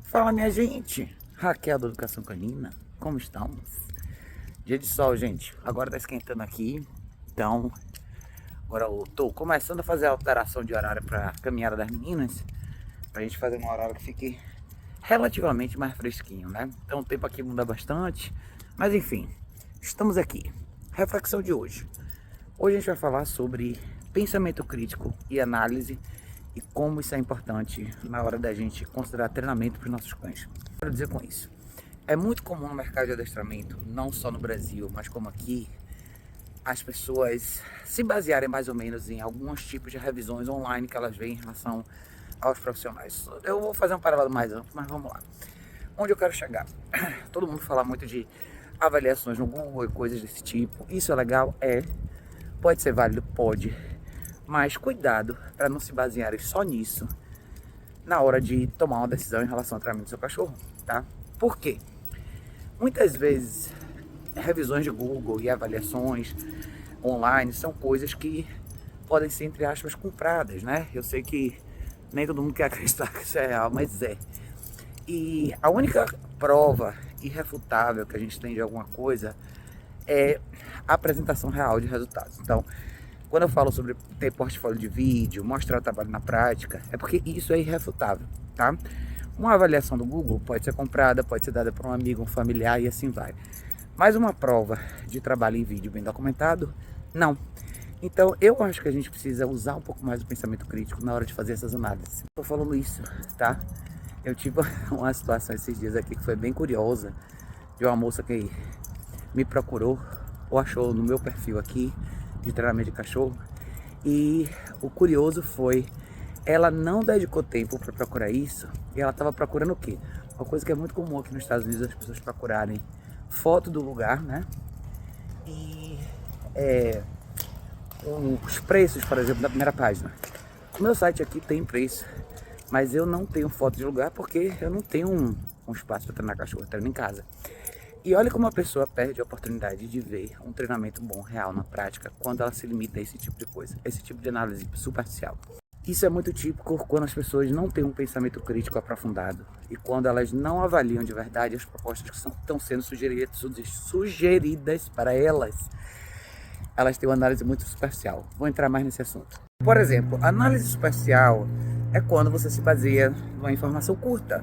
Fala, minha gente, Raquel da Educação Canina, como estamos? Dia de sol, gente, agora tá esquentando aqui, então agora eu tô começando a fazer a alteração de horário para caminhada das meninas, pra gente fazer um horário que fique relativamente mais fresquinho, né? Então o tempo aqui muda bastante, mas enfim, estamos aqui. Reflexão de hoje. Hoje a gente vai falar sobre pensamento crítico e análise e como isso é importante na hora da gente considerar treinamento para os nossos cães. Quero dizer com isso, é muito comum no mercado de adestramento, não só no Brasil, mas como aqui, as pessoas se basearem mais ou menos em alguns tipos de revisões online que elas veem em relação aos profissionais. Eu vou fazer um paralelo mais amplo, mas vamos lá. Onde eu quero chegar? Todo mundo fala muito de avaliações no Google e coisas desse tipo. Isso é legal? É. Pode ser válido? Pode. Mas cuidado para não se basearem só nisso na hora de tomar uma decisão em relação ao treinamento do seu cachorro, tá? Por quê? Muitas vezes, revisões de Google e avaliações online são coisas que podem ser, entre aspas, compradas, né? Eu sei que nem todo mundo quer acreditar que isso é real, mas é. E a única prova irrefutável que a gente tem de alguma coisa é a apresentação real de resultados. Então, quando eu falo sobre ter portfólio de vídeo, mostrar o trabalho na prática, é porque isso é irrefutável, tá? Uma avaliação do Google pode ser comprada, pode ser dada por um amigo, um familiar e assim vai. Mas uma prova de trabalho em vídeo bem documentado, não. Então, eu acho que a gente precisa usar um pouco mais o pensamento crítico na hora de fazer essas análises. Estou falando isso, tá? Eu tive uma situação esses dias aqui que foi bem curiosa, de uma moça que me procurou ou achou no meu perfil aqui de treinamento de cachorro, e o curioso foi, ela não dedicou tempo para procurar isso, e ela estava procurando o quê? Uma coisa que é muito comum aqui nos Estados Unidos, as pessoas procurarem foto do lugar, né? E os preços, por exemplo, da primeira página. O meu site aqui tem preço, mas eu não tenho foto de lugar porque eu não tenho um espaço para treinar cachorro, eu treino em casa. E olha como a pessoa perde a oportunidade de ver um treinamento bom, real, na prática, quando ela se limita a esse tipo de coisa, esse tipo de análise superficial. Isso é muito típico quando as pessoas não têm um pensamento crítico aprofundado e quando elas não avaliam de verdade as propostas que estão sendo sugeridas para elas. Elas têm uma análise muito superficial. Vou entrar mais nesse assunto. Por exemplo, análise superficial é quando você se baseia numa informação curta,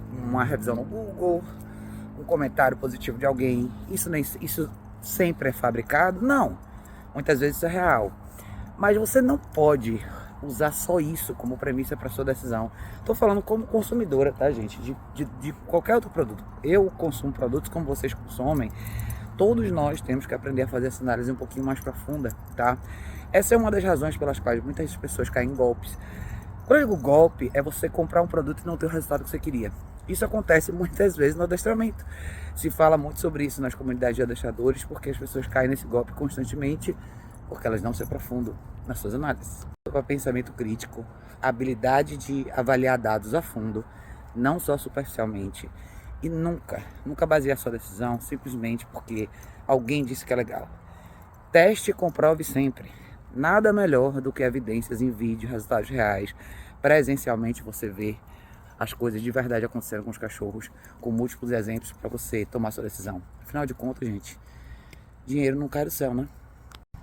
uma revisão no Google, um comentário positivo de alguém. Isso sempre é fabricado? Não. Muitas vezes isso é real. Mas você não pode usar só isso como premissa para sua decisão. Estou falando como consumidora, tá, gente? De qualquer outro produto. Eu consumo produtos como vocês consomem. Todos nós temos que aprender a fazer essa análise um pouquinho mais profunda, tá? Essa é uma das razões pelas quais muitas pessoas caem em golpes. Quando eu digo golpe, é você comprar um produto e não ter o resultado que você queria. Isso acontece muitas vezes no adestramento. Se fala muito sobre isso nas comunidades de adestradores, porque as pessoas caem nesse golpe constantemente, porque elas não se aprofundam nas suas análises. Para pensamento crítico, a habilidade de avaliar dados a fundo, não só superficialmente, e nunca basear sua decisão simplesmente porque alguém disse que é legal. Teste e comprove sempre. Nada melhor do que evidências em vídeo, resultados reais. Presencialmente você vê as coisas de verdade acontecendo com os cachorros, com múltiplos exemplos para você tomar sua decisão. Afinal de contas, gente, dinheiro não cai do céu, né?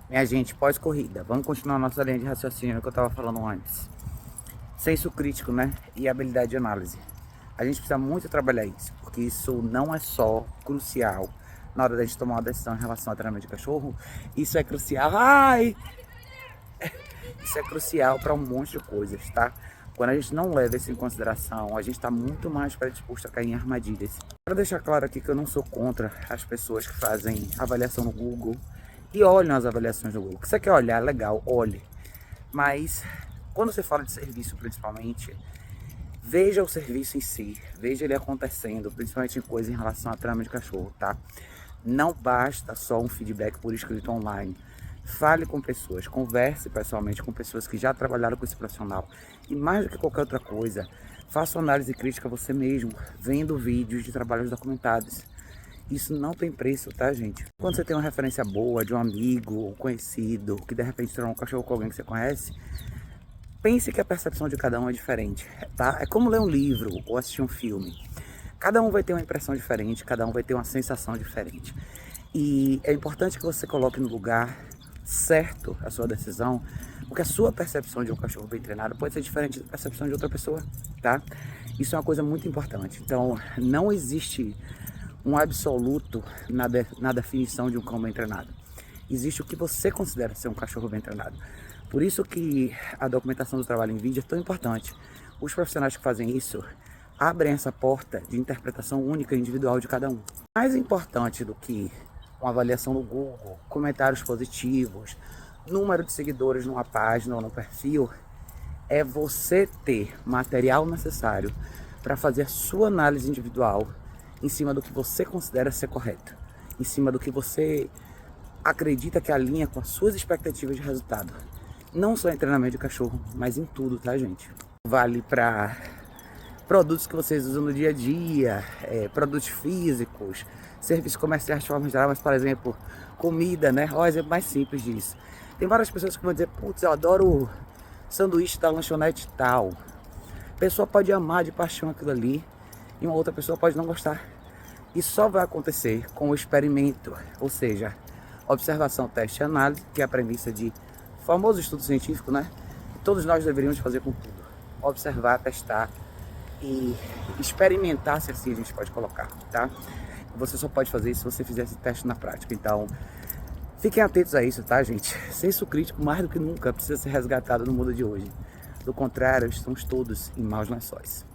Minha gente, pós-corrida, vamos continuar nossa linha de raciocínio que eu estava falando antes. Senso crítico, né? E habilidade de análise. A gente precisa muito trabalhar isso, porque isso não é só crucial na hora da gente tomar uma decisão em relação ao treinamento de cachorro. Isso é crucial. Isso é crucial para um monte de coisas, tá? Quando a gente não leva isso em consideração, a gente está muito mais predisposto a cair em armadilhas. Quero deixar claro aqui que eu não sou contra as pessoas que fazem avaliação no Google e olham as avaliações do Google. Se você quer olhar, legal, olhe. Mas quando você fala de serviço, principalmente, veja o serviço em si, veja ele acontecendo, principalmente em coisas em relação a treinamento de cachorro, tá? Não basta só um feedback por escrito online. Fale com pessoas, converse pessoalmente com pessoas que já trabalharam com esse profissional. E mais do que qualquer outra coisa, faça uma análise crítica você mesmo, vendo vídeos de trabalhos documentados. Isso não tem preço, tá, gente? Quando você tem uma referência boa de um amigo ou conhecido, que de repente treinou um cachorro com alguém que você conhece, pense que a percepção de cada um é diferente, tá? É como ler um livro ou assistir um filme. Cada um vai ter uma impressão diferente, cada um vai ter uma sensação diferente. E é importante que você coloque no lugar certo a sua decisão, porque a sua percepção de um cachorro bem treinado pode ser diferente da percepção de outra pessoa, tá? Isso é uma coisa muito importante. Então, não existe um absoluto na definição de um cão bem treinado. Existe o que você considera ser um cachorro bem treinado. Por isso que a documentação do trabalho em vídeo é tão importante. Os profissionais que fazem isso abrem essa porta de interpretação única e individual de cada um. Mais importante do que uma avaliação no Google, comentários positivos, número de seguidores numa página ou num perfil, é você ter material necessário para fazer a sua análise individual em cima do que você considera ser correto, em cima do que você acredita que alinha com as suas expectativas de resultado. Não só em treinamento de cachorro, mas em tudo, tá, gente? Vale para produtos que vocês usam no dia a dia, produtos físicos, serviços comerciais de forma geral, mas, por exemplo, comida, né? Olha o exemplo mais simples disso. Tem várias pessoas que vão dizer, putz, eu adoro sanduíche da lanchonete tal. A pessoa pode amar de paixão aquilo ali e uma outra pessoa pode não gostar. Isso só vai acontecer com o experimento, ou seja, observação, teste e análise, que é a premissa de famoso estudo científico, né? Todos nós deveríamos fazer com tudo. Observar, testar e experimentar, se assim a gente pode colocar, tá? Você só pode fazer isso se você fizer esse teste na prática. Então, fiquem atentos a isso, tá, gente? Senso crítico, mais do que nunca, precisa ser resgatado no mundo de hoje. Do contrário, estamos todos em maus lençóis.